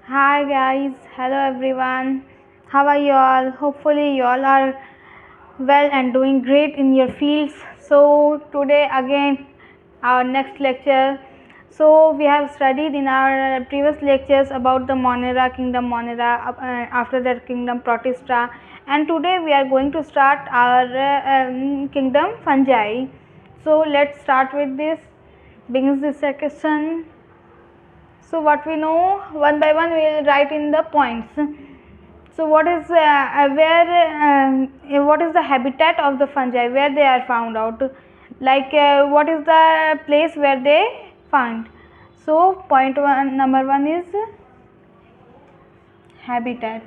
Hi guys, hello everyone. How are you all? Hopefully you all are well and doing great in your fields. So today again our next lecture. So we have studied in our previous lectures about the Monera kingdom, after that kingdom Protista, and today we are going to start our kingdom Fungi. So let's start with this. Begins this section. So what we know, one by one we will write in the points. So what is what is the habitat of the fungi, where they are found out, like what is the place where they find. So point one, number one is habitat.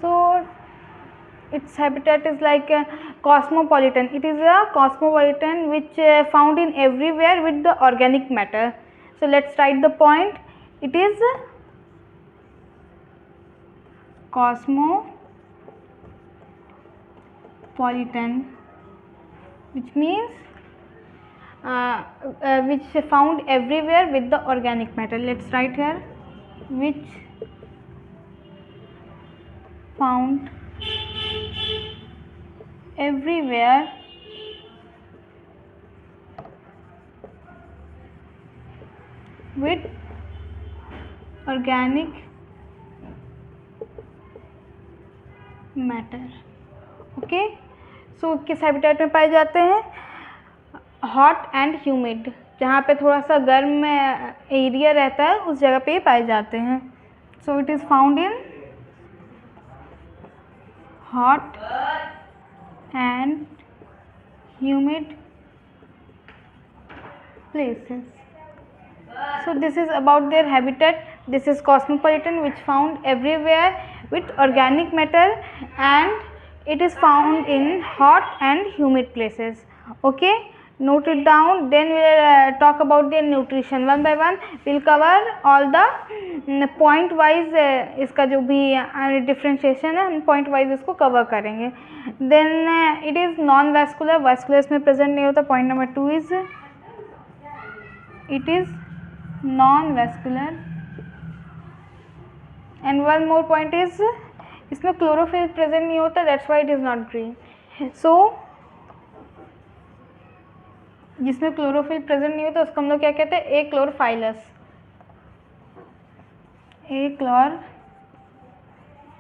So its habitat is like cosmopolitan. It is a cosmopolitan which found in everywhere with the organic matter. So let's write the point. It is cosmopolitan, which means which found everywhere with the organic matter. Let's write here, which found everywhere with organic matter. Okay, so किस habitat में पाए जाते हैं? Hot and humid, जहाँ पे थोड़ा सा गर्म एरिया रहता है उस जगह पे पाए जाते हैं. So it is found in hot and humid places. So this is about their habitat. This is cosmopolitan, which found everywhere with organic matter, and it is found in hot and humid places. Okay, note it down. Then we will talk about their nutrition one by one. We will cover all the point wise इसका जो भी differentiation है हम point wise इसको cover करेंगे. Then it is non vascular. Vascular इसमें present नहीं होता. Point number 2 is it is non-vascular, and one more point is इसमें chlorophyll present नहीं होता, that's why it is not green. So जिसमें chlorophyll present नहीं होता उसको हम लोग क्या कहते हैं? Achlorophyllus.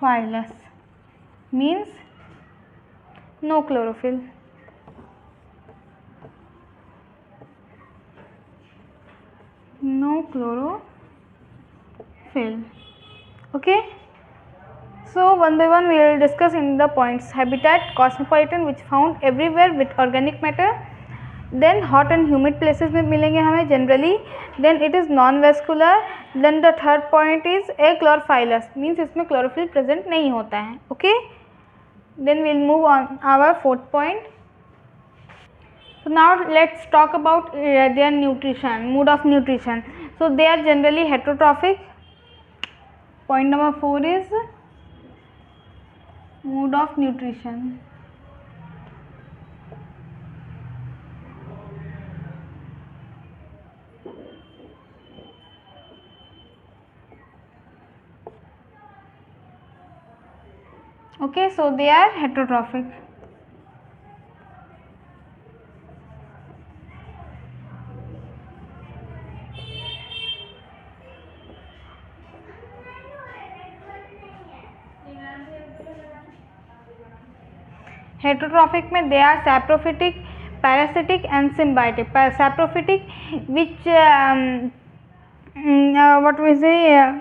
Achlorophyllus means no chlorophyll. No chlorophyll. Okay, so one by one we will discuss in the points. Habitat, cosmopolitan, which found everywhere with organic matter. Then hot and humid places में मिलेंगे हमें generally. Then it is non-vascular. Then the third point is achlorophyllus, means इसमें chlorophyll present नहीं होता है. Okay, then we will move on our fourth point. So now let's talk about their nutrition, mode of nutrition. So they are generally heterotrophic. Point number 4 is mode of nutrition. Okay, so they are heterotrophic. Heterotrophic में they are saprophytic, parasitic and symbiotic. Saprophytic, which what we say,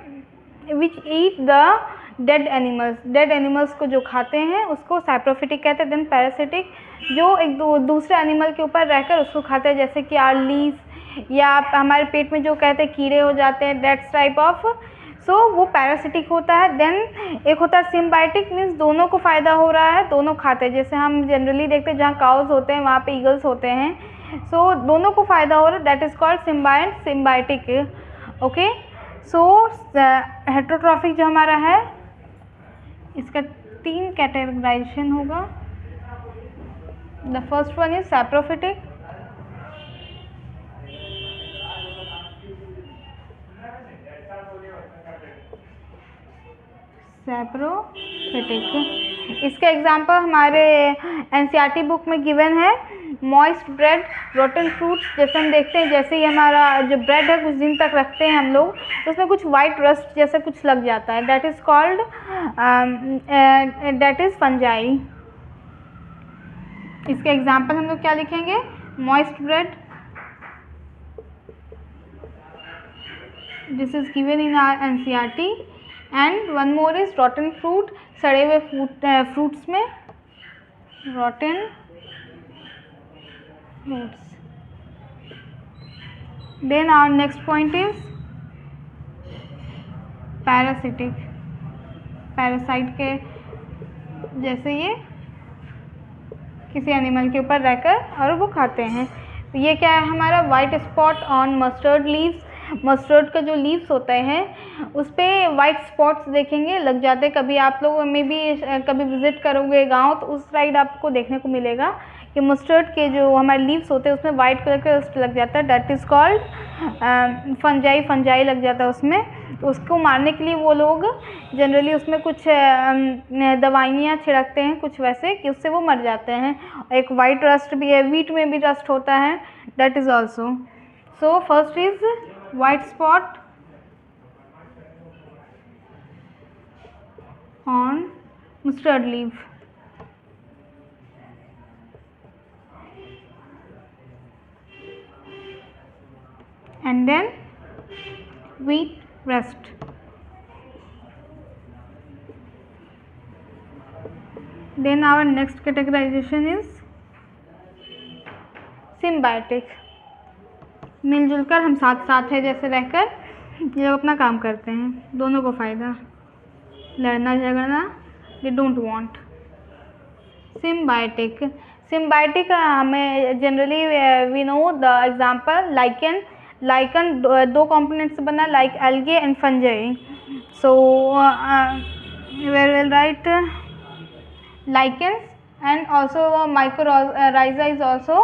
which eat the dead animals. Dead animals को जो खाते हैं उसको saprophytic कहते हैं. Then parasitic, जो एक दूसरे एनिमल के ऊपर रहकर उसको खाते हैं, जैसे कि आर्लीस या हमारे पेट में जो कहते हैं कीड़े हो जाते हैं, दैट्स टाइप ऑफ. सो वो पैरासिटिक होता है. देन एक होता है सिम्बायोटिक, मीन्स दोनों को फ़ायदा हो रहा है, दोनों खाते हैं. जैसे हम जनरली देखते हैं जहाँ काउज होते हैं वहाँ पे ईगल्स होते हैं. सो दोनों को फ़ायदा हो रहा है, that is called symbiotic. Okay, so heterotrophic जो हमारा है इसका 3 कैटेगराइजेशन होगा. The first one is saprophytic, saprophytic. इसका एग्जांपल हमारे एनसीईआरटी बुक में गिवन है, मॉइस्ट ब्रेड, रोटन फ्रूट्स। जैसे हम देखते हैं, जैसे ही हमारा जो ब्रेड है कुछ दिन तक रखते हैं हम लोग, तो उसमें कुछ वाइट रस्ट जैसा कुछ लग जाता है, that is called, that is fungi. इसके एग्जांपल हम लोग क्या लिखेंगे, moist bread, this is given in our NCERT, and one more is rotten fruit, सड़े हुए फ्रूट्स में rotten fruits. Then our next point is parasitic. Parasite के जैसे ये किसी एनिमल के ऊपर रहकर और वो खाते हैं। तो ये क्या है हमारा, white spot on mustard leaves. Mustard का जो लीव्स होते हैं उस पर वाइट स्पॉट्स देखेंगे, लग जाते हैं। कभी आप लोग में भी कभी विजिट करोगे गांव तो उस साइड आपको देखने को मिलेगा कि मस्टर्ड के जो हमारे लीव्स होते हैं उसमें वाइट कलर का रस्ट लग जाता है, दैट इज़ कॉल्ड फंजाई लग जाता है उसमें। तो उसको मारने के लिए वो लोग जनरली उसमें कुछ दवाइयाँ छिड़कते हैं कुछ वैसे कि उससे वो मर जाते हैं। एक वाइट रस्ट भी है, वीट में भी रस्ट होता है, that is also. So first is white spot on mustard leave, and then wheat rust. Then our next categorization is symbiotic. मिलजुल कर हम साथ साथ है जैसे रहकर ये लोग अपना काम करते हैं, दोनों को फ़ायदा, लड़ना झगड़ना they don't want. Symbiotic. Symbiotic हमें generally we know the example lichen. Lichen दो कंपोनेंट से बना, like algae and fungi. So where will write lichens and also mycorrhiza is also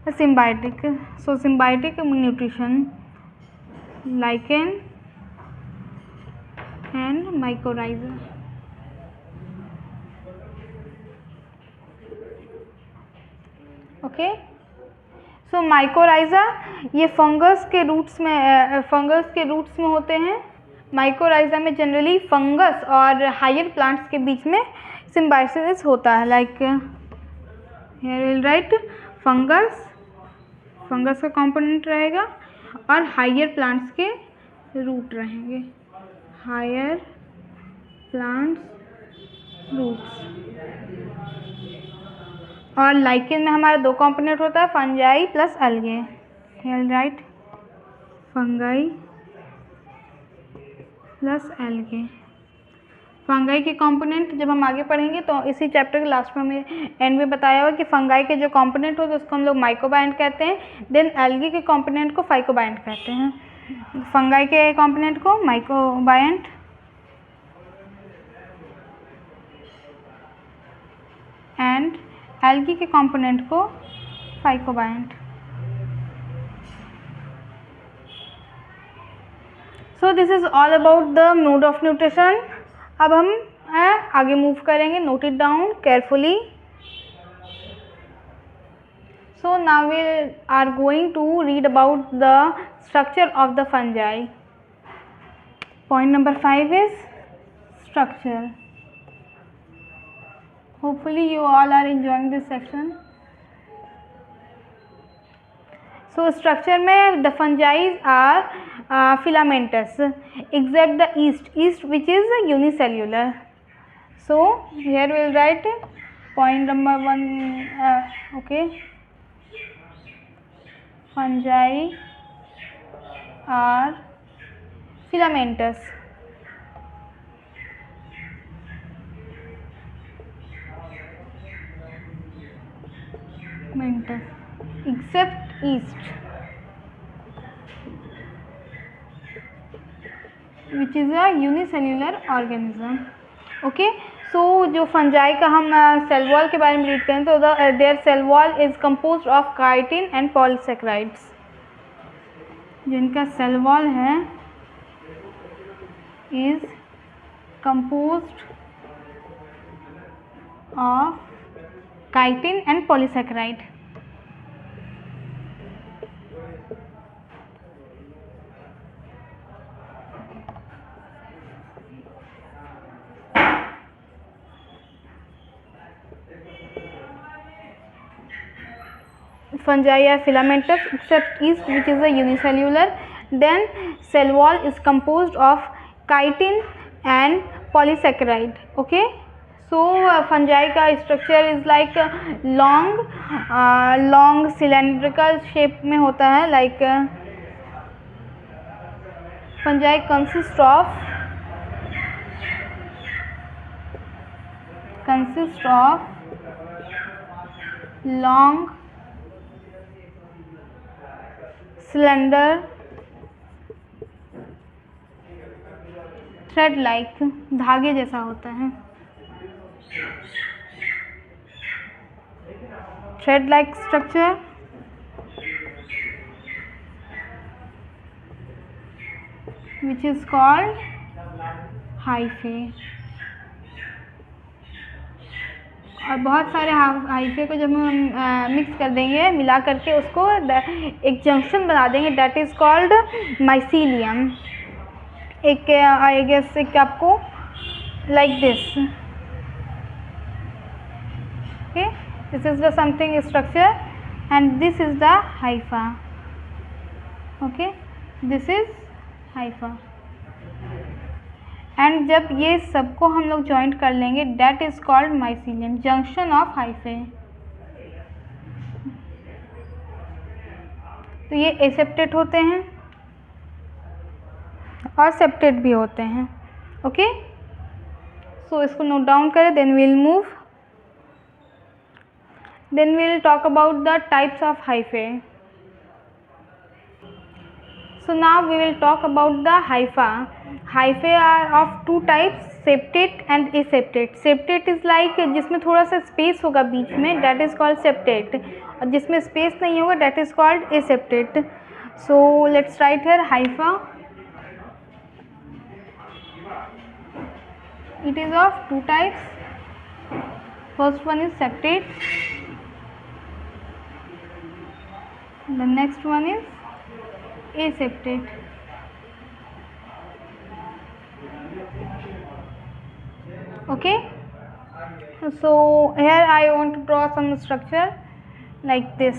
a symbiotic. So symbiotic nutrition, lichen and mycorrhiza. Okay, so mycorrhiza ये fungus के roots में होते हैं। Mycorrhiza में generally fungus और higher plants के बीच में symbiosis होता है, like here will write fungus का कंपोनेंट रहेगा और हायर प्लांट्स के रूट रहेंगे, हायर प्लांट्स रूट्स। और लाइकेन में हमारा दो कंपोनेंट होता है, fungi plus algae. Here right fungi plus algae. Fungi के कंपोनेंट जब हम आगे पढ़ेंगे तो इसी चैप्टर के लास्ट में हमें एंड में बताया हुआ कि फंगाई के जो कंपोनेंट होते हैं उसको हम लोग माइकोबायंट कहते हैं, देन एल्गी के कंपोनेंट को फाइकोबायंट कहते हैं। फंगाई के कंपोनेंट को माइकोबायंट एंड एल्गी के कंपोनेंट को phycobiont. So this is all about the mode of nutrition. अब हम आगे मूव करेंगे, note it down carefully. So now we are going to read about the structure of the fungi. Point number 5 is structure. Hopefully you all are enjoying this section. So structure में the fungi are filamentous except the yeast which is unicellular. So here we will write point number 1. Okay, fungi are filamentous. Except yeast which is a unicellular organism. Okay, so जो fungi का हम cell wall के बारे में read करें तो there cell wall is composed of chitin and polysaccharides. जिनका cell wall है is composed of chitin and polysaccharide. Fungi are filamentous except yeast, which is a unicellular. Then cell wall is composed of chitin and polysaccharide. Okay, so fungi का structure is like long cylindrical shape में होता है. Like fungi consists of long cylinder thread like, धागे जैसा होता है. Thread like structure which is called hyphae. और बहुत सारे हाइफे को जब हम मिक्स कर देंगे, मिला करके उसको एक जंक्शन बना देंगे, दैट इज़ कॉल्ड माइसीलियम. एक आई गेस एक आपको like this. Okay, this is the something structure and this is the Haifa. Okay, this is Haifa. And जब ये सबको हम लोग ज्वाइंट कर लेंगे, that is called mycelium, junction of hyphae. तो ये एसेप्टेट होते हैं और सेप्टेट भी होते हैं. ओके, सो इसको नोट डाउन करें. Then we will talk about the types of hyphae. So now we will talk about the hypha. Hyphae are of two types, septate and aseptate. Septate is like जिसमें थोड़ा सा space होगा बीच में, that is called septate. और जिसमें space नहीं होगा, that is called aseptate. So let's write here hypha. It is of two types. First one is septate. The next one is aseptate. Okay, so here I want to draw some structure like this.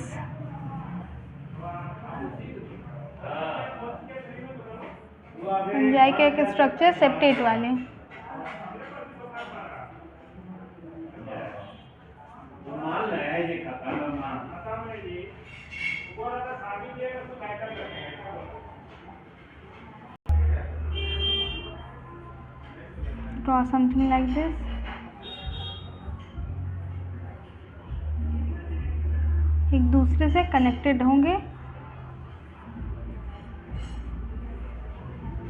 fungi के structure septate वाले. Draw something like this. एक दूसरे से connected होंगे.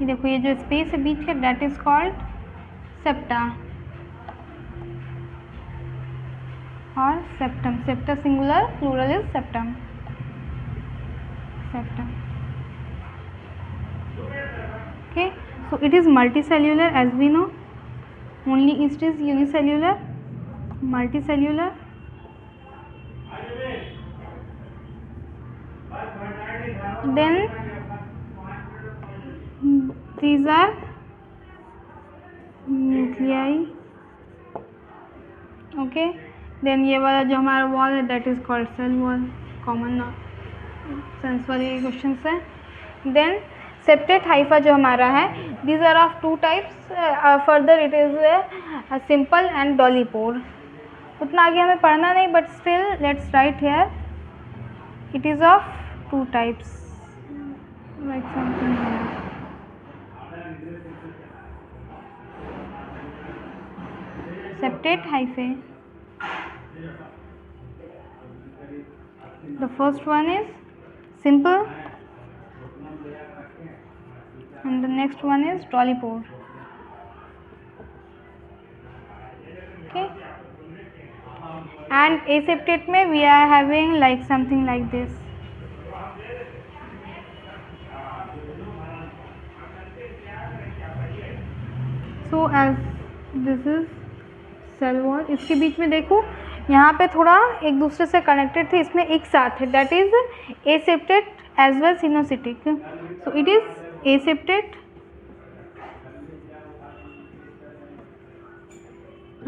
ये देखो, ये जो स्पेस है बीच का, दैट इज कॉल्ड सेप्टा और septum. Septa singular, plural is septum. Septum. Okay, so it is multicellular as we know. Only yeast is unicellular. Multicellular. Then these are nuclei. Okay, then ये वाला जो हमारा wall है, that is called cell wall. Common sense वाले question है. Then septate Haifa जो हमारा है, these are of two types. Further it is a simple and डॉलीपोर. उतना आगे हमें पढ़ना नहीं, but still let's write here. It is of two types. Like something here. Septate hyphae. The first one is simple and the next one is डॉलीपोर. Okay, and aseptate में we are having like something like this. So as this is cell wall, इसके बीच में देखो यहाँ पे थोड़ा एक दूसरे से कनेक्टेड थे, इसमें एक साथ है, that is accepted as well sinusitic. So it is accepted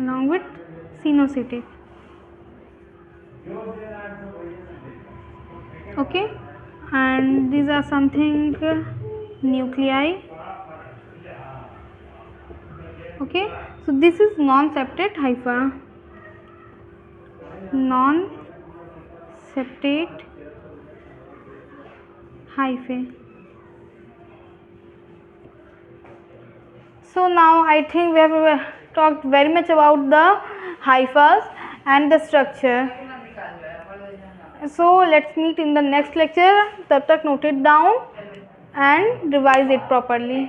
along with sinusitic. Okay, and these are something nuclei. Okay, so this is non-septate hypha. Non-septate hyphae. So now I think we have talked very much about the hyphas and the structure. So let's meet in the next lecture. तब तक note it down and revise it properly.